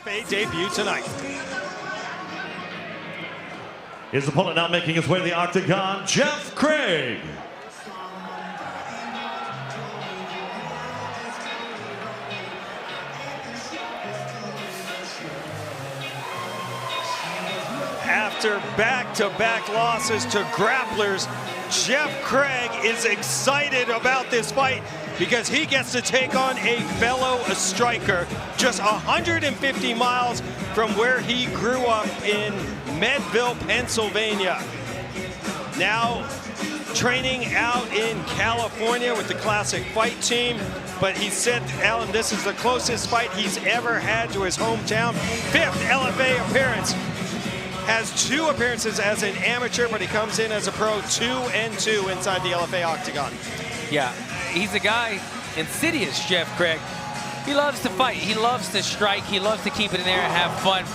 LFA debut tonight. His opponent now making his way to the octagon, Jeff Craig. After back-to-back losses to grapplers, Jeff Craig is excited about this fight because he gets to take on a fellow striker just 150 miles from where he grew up in Medville, Pennsylvania. Now training out in California with the Classic Fight team, but he said, Alan, this is the closest fight he's ever had to his hometown. 5th LFA appearance. Has 2 appearances as an amateur, but he comes in as a pro 2-2 inside the LFA octagon. Yeah, he's a guy, insidious Jeff Craig. He loves to fight, he loves to strike, he loves to keep it in there and have fun.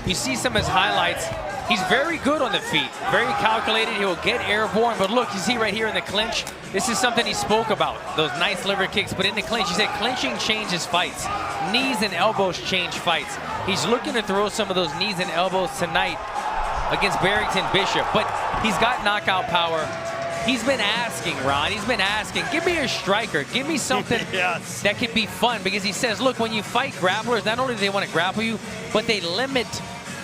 You see some of his highlights. He's very good on the feet, very calculated. He will get airborne, but look, you see right here in the clinch, this is something he spoke about, those nice liver kicks, but in the clinch, he said clinching changes fights. Knees and elbows change fights. He's looking to throw some of those knees and elbows tonight against Barrington Bishop, but he's got knockout power. He's been asking, Ron, he's been asking, give me a striker, give me something yes. that could be fun, because he says, look, when you fight grapplers, not only do they want to grapple you, but they limit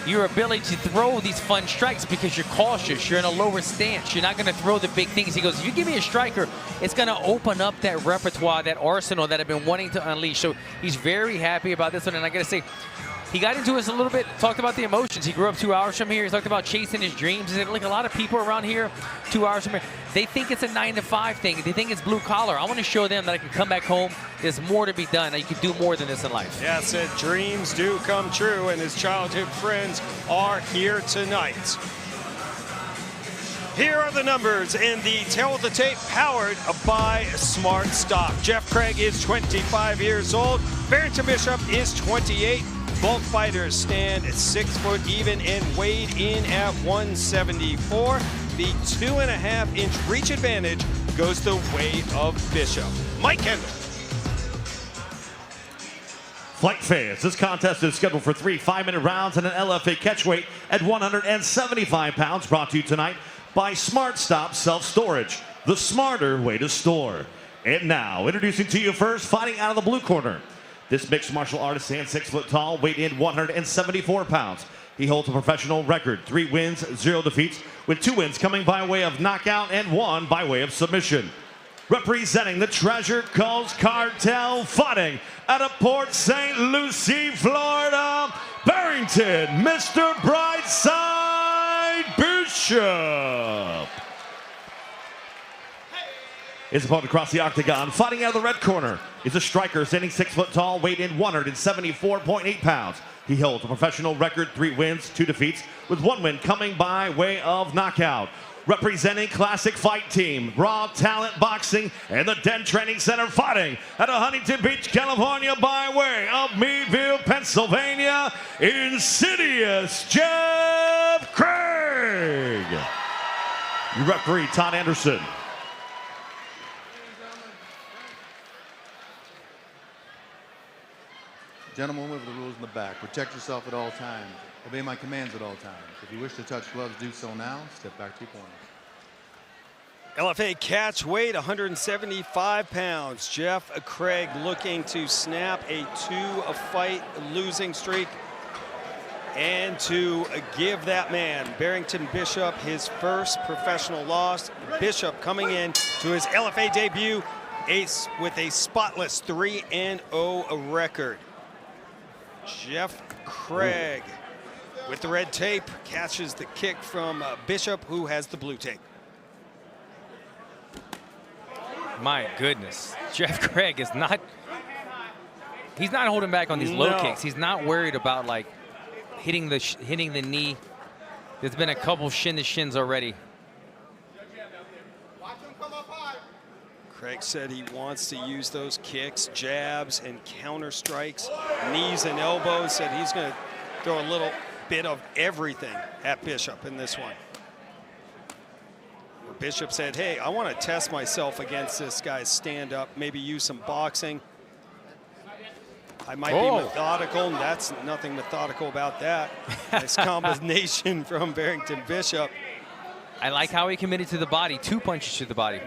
your ability to throw these fun strikes because you're cautious, you're in a lower stance, you're not going to throw the big things. He goes, if you give me a striker, it's going to open up that repertoire, that arsenal that I've been wanting to unleash. So he's very happy about this one, and I got to say, he got into us a little bit, talked about the emotions. He grew up 2 hours from here. He talked about chasing his dreams. He said, like a lot of people around here, 2 hours from here, they think it's a 9-to-5 thing. They think it's blue collar. I want to show them that I can come back home. There's more to be done. You can do more than this in life. Yeah, said dreams do come true, and his childhood friends are here tonight. Here are the numbers in the Tell the Tape, powered by Smart Stop. Jeff Craig is 25 years old. Barrington Bishop is 28. Both fighters stand at 6 foot even and weighed in at 174. The 2.5-inch reach advantage goes the way of Bishop. Mike Kendall. Fight fans, this contest is scheduled for 3 5-minute rounds and an LFA catchweight at 175 pounds, brought to you tonight by Smart Stop Self-Storage, the smarter way to store. And now, introducing to you first, fighting out of the blue corner. This mixed martial artist stands 6 foot tall, weighed in 174 pounds. He holds a professional record, 3 wins, 0 defeats, with 2 wins coming by way of knockout and 1 by way of submission. Representing the Treasure Coast Cartel, fighting out of Port St. Lucie, Florida, Barrington, Mr. Brightside Bishop. His opponent across the octagon, fighting out of the red corner, is a striker standing 6 foot tall, weighed in 174.8 pounds. He holds a professional record, 3 wins, 2 defeats, with 1 win coming by way of knockout. Representing Classic Fight Team, Raw Talent Boxing, and the Den Training Center, fighting out of Huntington Beach, California, by way of Meadville, Pennsylvania, insidious Jeff Craig. Your referee, Todd Anderson. Gentlemen, with the rules in the back. Protect yourself at all times. Obey my commands at all times. If you wish to touch gloves, do so now. Step back to your corner. LFA catch weight, 175 pounds. Jeff Craig looking to snap a 2-fight losing streak and to give that man, Barrington Bishop, his first professional loss. Bishop coming in to his LFA debut with a spotless 3-0 record. Jeff Craig with the red tape catches the kick from Bishop, who has the blue tape. My goodness, Jeff Craig is not, he's not holding back on these low kicks. He's not worried about like hitting the knee. There's been a couple shin to shins already. Craig said he wants to use those kicks, jabs, and counter strikes, knees and elbows. Said he's going to throw a little bit of everything at Bishop in this one. Bishop said, hey, I want to test myself against this guy's stand-up, maybe use some boxing. I might be methodical, and that's nothing methodical about that. Nice combination from Barrington Bishop. I like how he committed to the body, 2 punches to the body.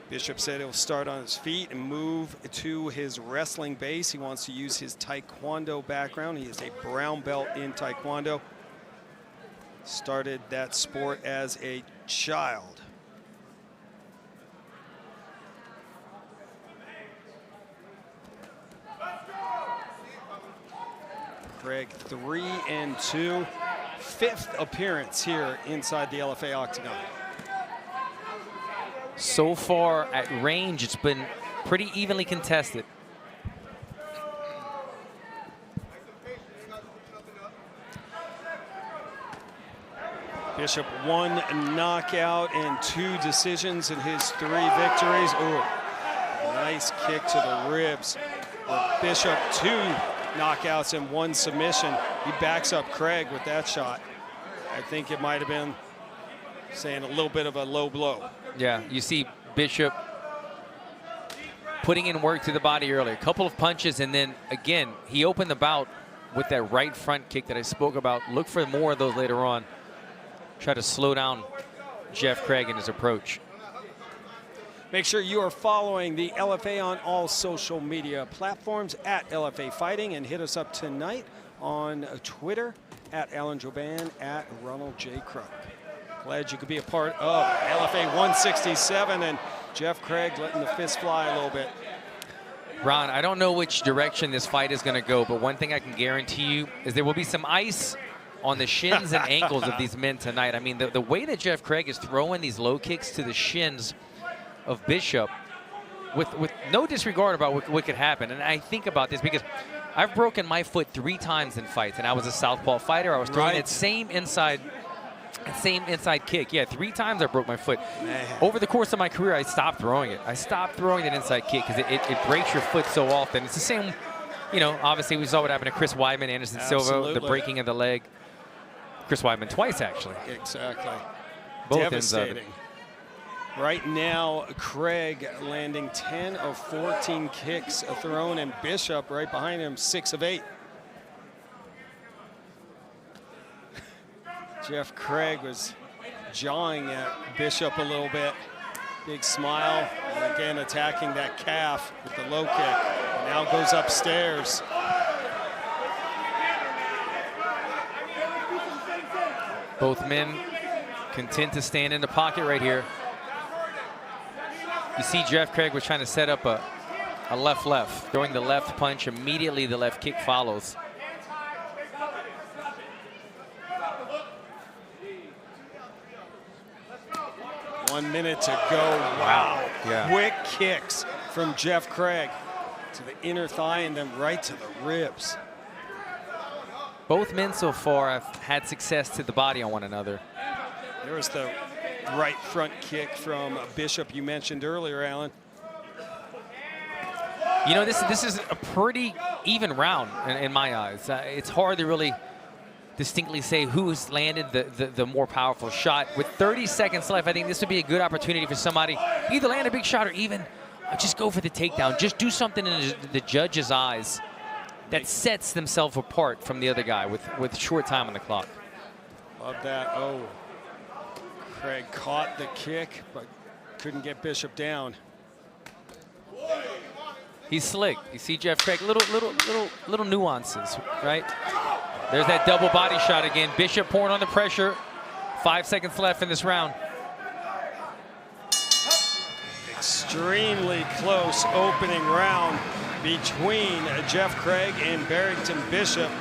Bishop said he'll start on his feet and move to his wrestling base. He wants to use his Taekwondo background. He is a brown belt in Taekwondo. Started that sport as a child. Craig 3-2, 5th appearance here inside the LFA octagon. So far at range, it's been pretty evenly contested. Bishop 1 knockout and 2 decisions in his 3 victories. Ooh, nice kick to the ribs. Bishop 2 knockouts and 1 submission. He backs up Craig with that shot. I think it might have been saying a little bit of a low blow. Yeah, you see Bishop putting in work to the body earlier. A couple of punches, and then again, he opened the bout with that right front kick that I spoke about. Look for more of those later on. Try to slow down Jeff Craig in his approach. Make sure you are following the LFA on all social media platforms at LFA Fighting, and hit us up tonight on Twitter at Alan Joban, at Ronald J. Kruk. Glad you could be a part of LFA 167, and Jeff Craig letting the fist fly a little bit. Ron, I don't know which direction this fight is going to go, but one thing I can guarantee you is there will be some ice on the shins and ankles of these men tonight. I mean, the way that Jeff Craig is throwing these low kicks to the shins of Bishop, with no disregard about what could happen. And I think about this because I've broken my foot 3 times in fights, and I was a southpaw fighter. I was throwing that same inside kick. Yeah, 3 times I broke my foot. Man. Over the course of my career, I stopped throwing it. I stopped throwing that inside kick because it breaks your foot so often. It's the same, you know, obviously we saw what happened to Chris Weidman, Anderson Silva, the breaking of the leg. Chris Weidman twice, actually. Exactly. Both devastating. Right now, Craig landing 10 of 14 kicks thrown, and Bishop right behind him, 6 of 8. Jeff Craig was jawing at Bishop a little bit. Big smile, and again attacking that calf with the low kick. And now goes upstairs. Both men content to stand in the pocket right here. You see Jeff Craig was trying to set up a left-left, throwing the left punch. Immediately the left kick follows. One minute to go. Wow. Yeah. Quick kicks from Jeff Craig to the inner thigh and then right to the ribs. Both men so far have had success to the body on one another. There was the right front kick from Bishop you mentioned earlier, Alan. You know, this is a pretty even round in my eyes. It's hard to really distinctly say who's landed the more powerful shot. With 30 seconds left, I think this would be a good opportunity for somebody to either land a big shot or even just go for the takedown. Just do something in the judge's eyes that sets themselves apart from the other guy with short time on the clock. Love that. Oh, Craig caught the kick, but couldn't get Bishop down. He's slick. You see Jeff Craig, little nuances, right? There's that double body shot again. Bishop pouring on the pressure. 5 seconds left in this round. Extremely close opening round between Jeff Craig and Barrington Bishop.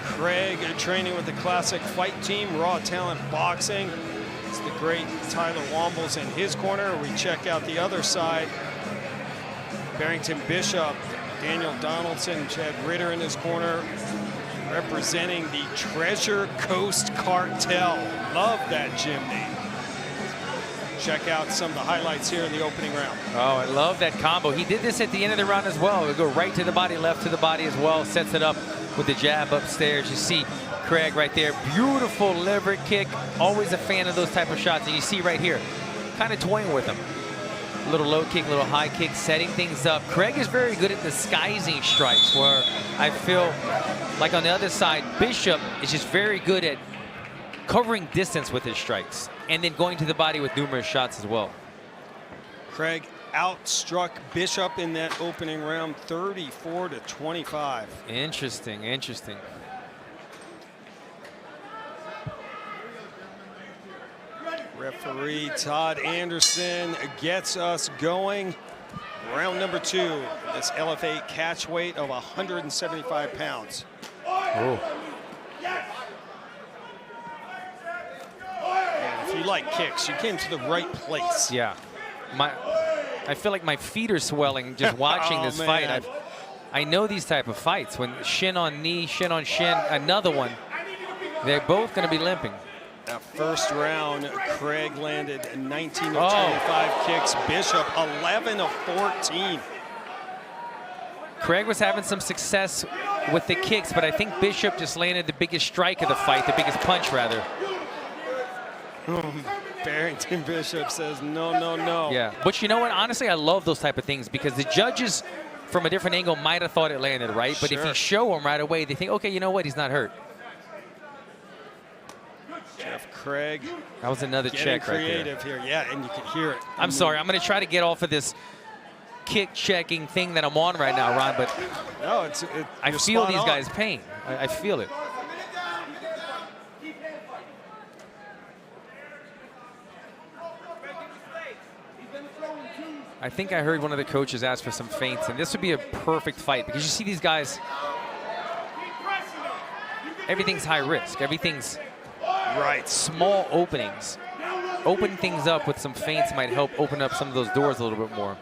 Craig training with the Classic Fight Team, Raw Talent Boxing. It's the great Tyler Wombles in his corner. We check out the other side. Barrington Bishop, Daniel Donaldson, Chad Ritter in his corner, representing the Treasure Coast Cartel. Love that gym name. Check out some of the highlights here in the opening round. Oh, I love that combo. He did this at the end of the round as well. He'll go right to the body, left to the body as well. Sets it up with the jab upstairs. You see Craig right there. Beautiful lever kick. Always a fan of those type of shots. And you see right here, kind of toying with him. Little low kick, little high kick, setting things up. Craig is very good at disguising strikes, where I feel like on the other side, Bishop is just very good at covering distance with his strikes and then going to the body with numerous shots as well. Craig outstruck Bishop in that opening round 34-25. Interesting, interesting. Referee Todd Anderson gets us going. Round number 2, this LFA catch weight of 175 pounds. Oh. And if you like kicks, you came to the right place. Yeah. I feel like my feet are swelling just watching this fight. I know these type of fights. When shin on knee, shin on shin, another one, they're both going to be limping. That first round, Craig landed 19 of 25 kicks. Bishop 11 of 14. Craig was having some success with the kicks, but I think Bishop just landed the biggest strike of the fight, the biggest punch rather. Barrington Bishop says no, no, no. Yeah, but you know what? Honestly, I love those type of things because the judges from a different angle might have thought it landed right, but if you show them right away, they think, okay, you know what? He's not hurt. Jeff Craig. That was another check right there. Creative here, yeah, and you can hear it. I'm sorry, I'm going to try to get off of this kick checking thing that I'm on right now, Ron, but no, I feel these guys' pain. I feel it. I think I heard one of the coaches ask for some feints, and this would be a perfect fight because you see these guys, everything's high risk. Everything's right. Small openings. Open things up with some feints might help open up some of those doors a little bit more.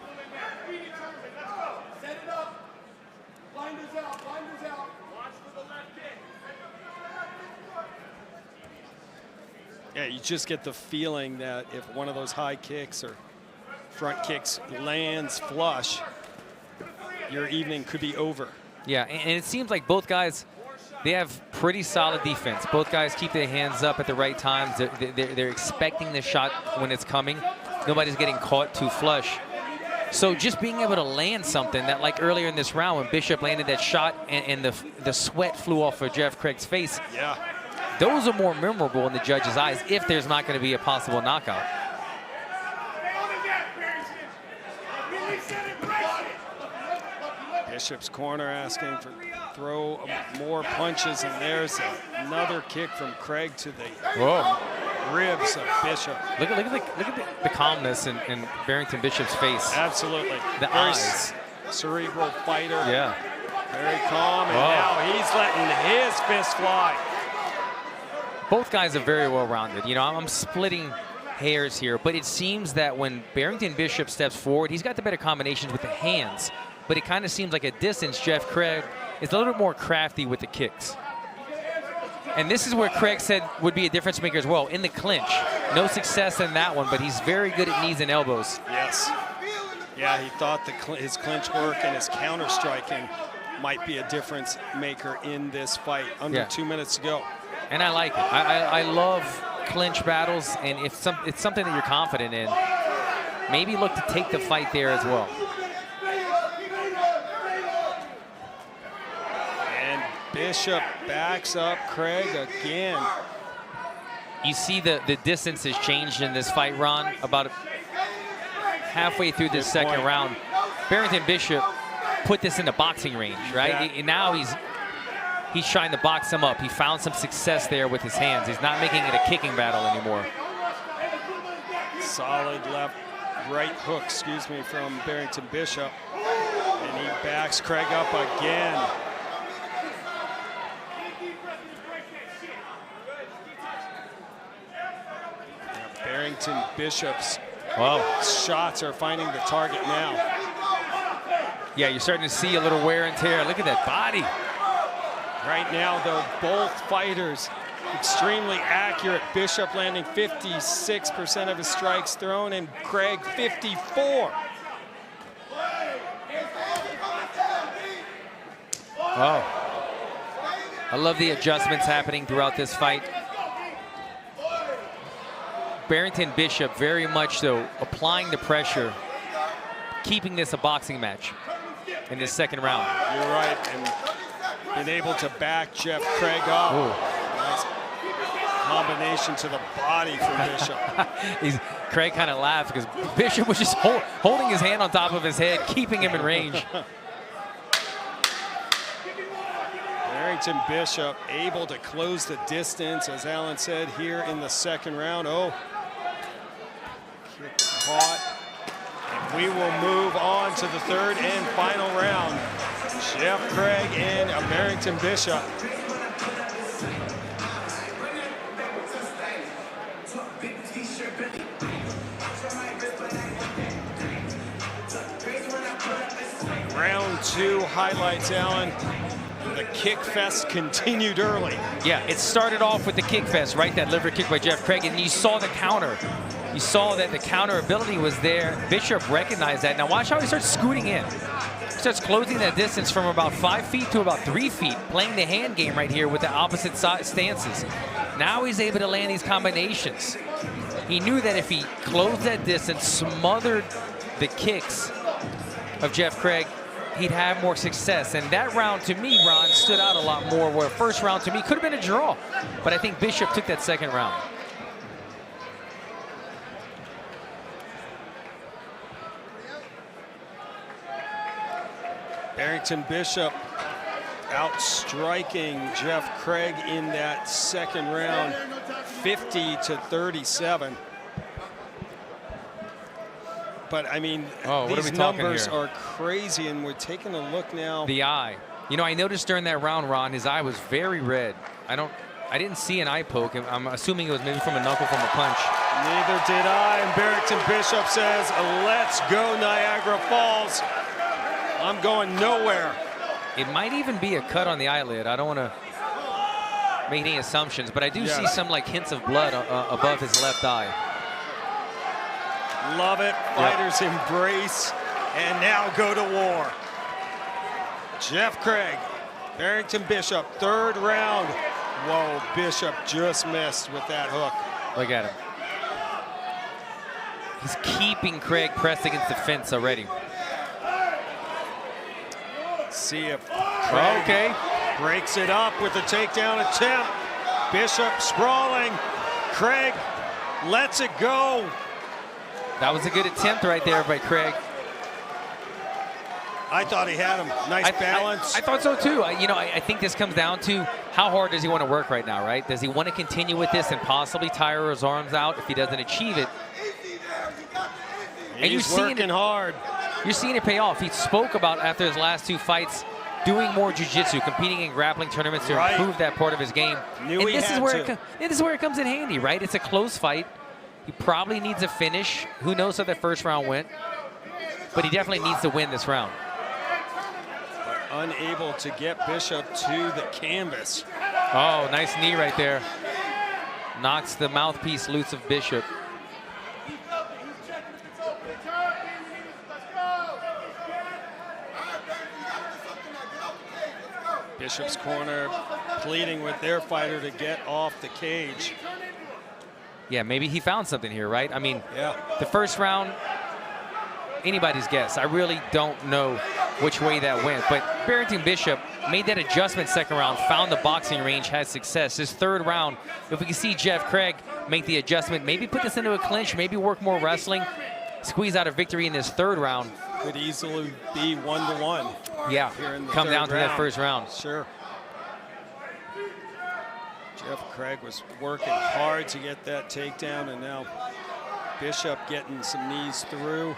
Yeah, you just get the feeling that if one of those high kicks or front kicks lands flush, your evening could be over. Yeah, and it seems like both guys, they have pretty solid defense. Both guys keep their hands up at the right times. They're expecting the shot when it's coming. Nobody's getting caught too flush. So just being able to land something that, like earlier in this round when Bishop landed that shot and the sweat flew off of Jeff Craig's face. Yeah. Those are more memorable in the judge's eyes if there's not going to be a possible knockout. Bishop's corner asking for throw more punches, and there's another kick from Craig to the ribs of Bishop. Look at the calmness in Barrington Bishop's face. Absolutely. The Very eyes. Cerebral fighter. Yeah. Very calm, and now he's letting his fist fly. Both guys are very well-rounded. You know, I'm splitting hairs here, but it seems that when Barrington Bishop steps forward, he's got the better combinations with the hands, but it kind of seems like at distance, Jeff Craig is a little bit more crafty with the kicks. And this is where Craig said would be a difference maker as well, in the clinch. No success in that one, but he's very good at knees and elbows. Yes. Yeah, he thought his clinch work and his counter striking might be a difference maker in this fight. Under 2 minutes to go. And I like it. I love clinch battles, and if it's something that you're confident in, maybe look to take the fight there as well. And Bishop backs up Craig again. You see the distance has changed in this fight, Ron, about halfway through this second round. Barrington Bishop put this in the boxing range, right? And now he's trying to box him up. He found some success there with his hands. He's not making it a kicking battle anymore. Solid right hook, from Barrington Bishop. And he backs Craig up again. Now Barrington Bishop's shots are finding the target now. Yeah, you're starting to see a little wear and tear. Look at that body. Right now, though, both fighters extremely accurate. Bishop landing 56% of his strikes thrown, and Craig 54. I love the adjustments happening throughout this fight. Barrington Bishop very much so applying the pressure keeping this a boxing match in this second round. You're right, and been able to back Jeff Craig up. Nice combination to the body from Bishop. Craig kind of laughed because Bishop was just holding his hand on top of his head, keeping him in range. Barrington Bishop able to close the distance, as Alan said, here in the second round. Oh, kick caught. And we will move on to the third and final round. Jeff Craig and Barrington Bishop. Round 2 highlights, Alan. The kick fest continued early. Yeah, it started off with the kick fest, right? That liver kick by Jeff Craig, and you saw the counter. You saw that the counter ability was there. Bishop recognized that. Now watch how he starts scooting in. He starts closing that distance from about 5 feet to about 3 feet, playing the hand game right here with the opposite stances. Now he's able to land these combinations. He knew that if he closed that distance, smothered the kicks of Jeff Craig, he'd have more success. And that round, to me, Ron, stood out a lot more, where first round, to me, could have been a draw. But I think Bishop took that second round. Barrington Bishop outstriking Jeff Craig in that second round, 50-37. But I mean, these numbers are crazy, and we're taking a look now. The eye. You know, I noticed during that round, Ron, his eye was very red. I didn't see an eye poke. I'm assuming it was maybe from a knuckle from a punch. Neither did I. And Barrington Bishop says, "Let's go, Niagara Falls. I'm going nowhere." It might even be a cut on the eyelid. I don't want to make any assumptions, but I do see some like hints of blood above his left eye. Love it. Fighters embrace and now go to war. Jeff Craig, Barrington Bishop, third round. Whoa, Bishop just missed with that hook. Look at him. He's keeping Craig pressed against the fence already. See if Craig breaks it up with a takedown attempt. Bishop sprawling. Craig lets it go. That was a good attempt right there by Craig. I thought he had him. Nice balance. I thought so too. I think this comes down to how hard does he want to work right now, right? Does he want to continue with this and possibly tire his arms out if he doesn't achieve it? And you're working hard. You're seeing it pay off. He spoke about, after his last 2 fights, doing more jiu-jitsu, competing in grappling tournaments to improve that part of his game. This is where it comes in handy, right? It's a close fight. He probably needs a finish. Who knows how that first round went? But he definitely needs to win this round. But unable to get Bishop to the canvas. Oh, nice knee right there. Knocks the mouthpiece loose of Bishop. Bishop's corner pleading with their fighter to get off the cage. Yeah, maybe he found something here, right? I mean, the first round, anybody's guess. I really don't know which way that went. But Barrington Bishop made that adjustment second round, found the boxing range, had success. His third round, if we can see Jeff Craig make the adjustment, maybe put this into a clinch, maybe work more wrestling, squeeze out a victory in this third round. Could easily be 1-1. Yeah, come down to that first round. Sure. Jeff Craig was working hard to get that takedown, and now Bishop getting some knees through.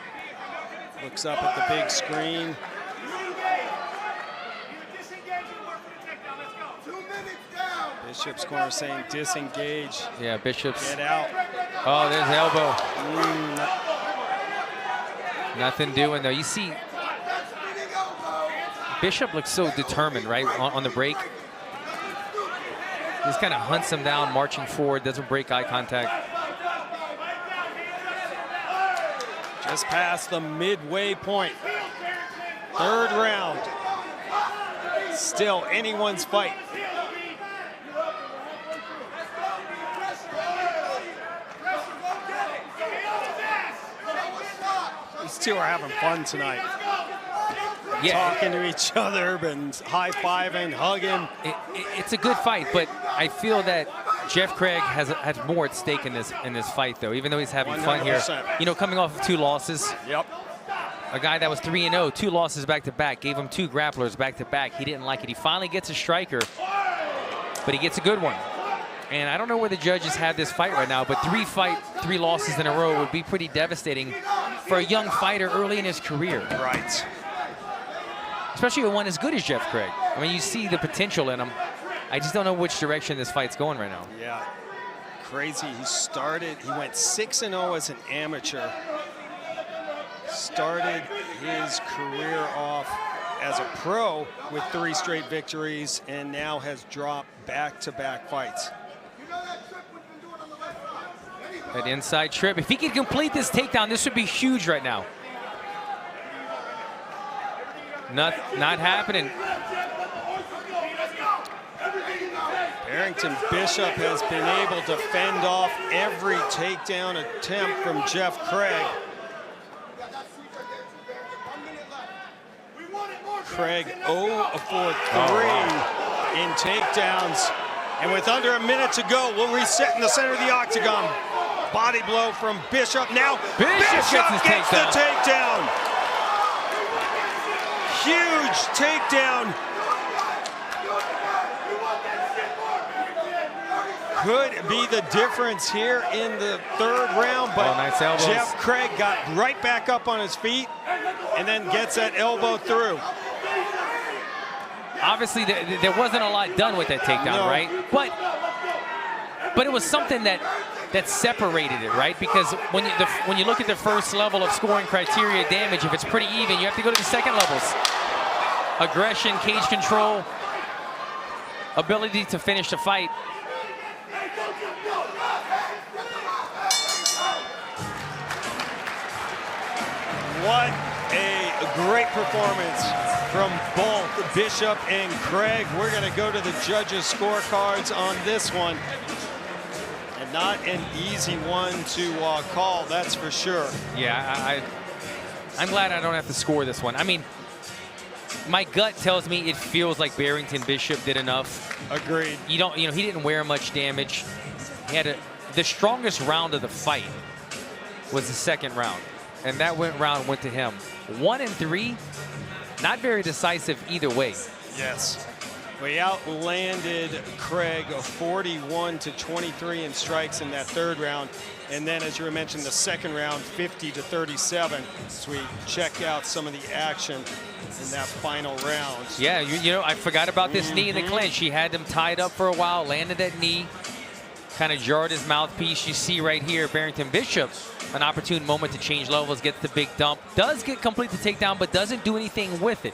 Looks up at the big screen. Bishop's corner saying disengage. Yeah, Bishop's. Get out. Oh, there's the elbow. Nothing doing, though. You see, Bishop looks so determined, right, on the break. Just kind of hunts him down, marching forward, doesn't break eye contact. Just past the midway point. Third round. Still anyone's fight. These two are having fun tonight. Yeah, Talking to each other and high-fiving, hugging. it's a good fight, but I feel that Jeff Craig has more at stake in this fight, though. Even though he's having fun here, 100%. you know, coming off of 2 losses. Yep. A guy that was 3-0, 2 losses back-to-back, gave him 2 grapplers back-to-back. He didn't like it. He finally gets a striker, but he gets a good one. And I don't know where the judges have this fight right now, but 3 losses in a row would be pretty devastating for a young fighter early in his career. Right. Especially one as good as Jeff Craig. I mean, you see the potential in him. I just don't know which direction this fight's going right now. Yeah. Crazy. He went 6-0 as an amateur. Started his career off as a pro with 3 straight victories and now has dropped back-to-back fights. An inside trip. If he could complete this takedown, this would be huge right now. Not happening. Barrington Bishop has been able to fend off every takedown attempt from Jeff Craig. Craig 0 for 3 in takedowns. And with under a minute to go, we'll reset in the center of the octagon. Body blow from Bishop. Now Bishop gets the takedown. Huge takedown. Could be the difference here in the 3rd round, but nice elbows. Jeff Craig got right back up on his feet and then gets that elbow through. Obviously, there wasn't a lot done with that takedown, right? But it was something that separated it, right? Because when you look at the first level of scoring criteria damage, if it's pretty even, you have to go to the second levels. Aggression, cage control, ability to finish the fight. What a great performance from both Bishop and Craig. We're going to go to the judges' scorecards on this one. And not an easy one to call, that's for sure. Yeah, I'm glad I don't have to score this one. I mean, my gut tells me it feels like Barrington Bishop did enough. Agreed. He didn't wear much damage. He had the strongest round of the fight was the 2nd round. And that round went to him. 1 and 3, not very decisive either way. Yes. We outlanded Craig 41-23 in strikes in that 3rd round. And then, as you mentioned, the 2nd round, 50-37. As we check out some of the action in that final round. Yeah, you know, I forgot about this knee in the clinch. He had him tied up for a while, landed that knee, kind of jarred his mouthpiece. You see right here, Barrington Bishop, an opportune moment to change levels, gets the big dump, does complete the takedown, but doesn't do anything with it.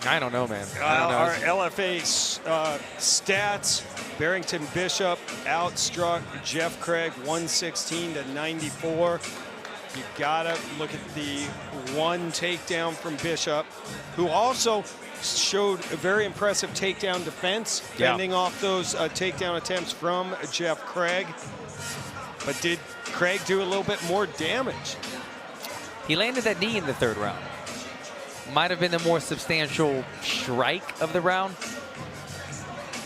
I don't know, man. I don't know. Our LFA stats, Barrington Bishop outstruck Jeff Craig 116-94. You gotta look at the 1 takedown from Bishop, who also showed a very impressive takedown defense, fending off those takedown attempts from Jeff Craig. But did Craig do a little bit more damage? He landed that knee in the 3rd round. Might have been the more substantial strike of the round.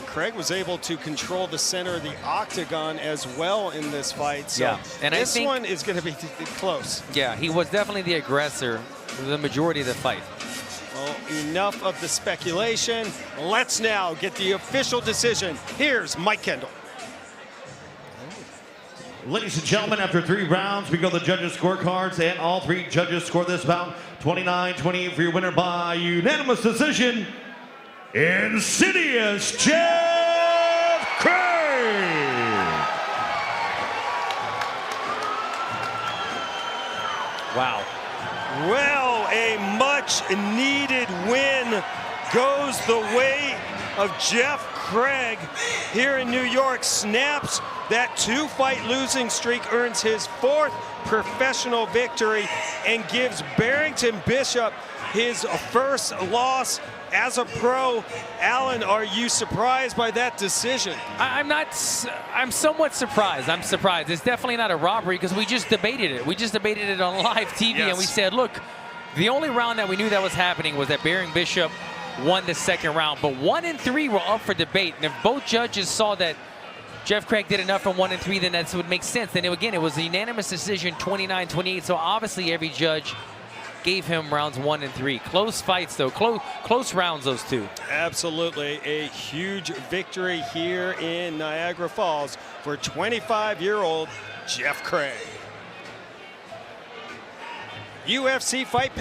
Craig was able to control the center of the octagon as well in this fight. So and this I think one is going to be close. Yeah, he was definitely the aggressor the majority of the fight. Well, enough of the speculation. Let's now get the official decision. Here's Mike Kendall. Ladies and gentlemen, after 3 rounds, we go to the judges' scorecards, and all 3 judges score this bout 29-28 for your winner by unanimous decision, Insidious Jeff Craig. Wow. Well, a much-needed win goes the way of Jeff Craig here in New York. Snaps that 2-fight losing streak, earns his 4th professional victory, and gives Barrington Bishop his first loss as a pro. Alan, are you surprised by that decision? I'm not. I'm somewhat surprised. I'm surprised. It's definitely not a robbery because we just debated it. We just debated it on live TV, and we said, look, the only round that we knew that was happening was that Bearing Bishop won the second round. But 1 and 3 were up for debate. And if both judges saw that Jeff Craig did enough from 1 and 3, then that would make sense. Then again, it was a unanimous decision, 29-28. So obviously every judge gave him rounds 1 and 3. Close fights, though. Close rounds, those two. Absolutely. A huge victory here in Niagara Falls for 25-year-old Jeff Craig. UFC Fight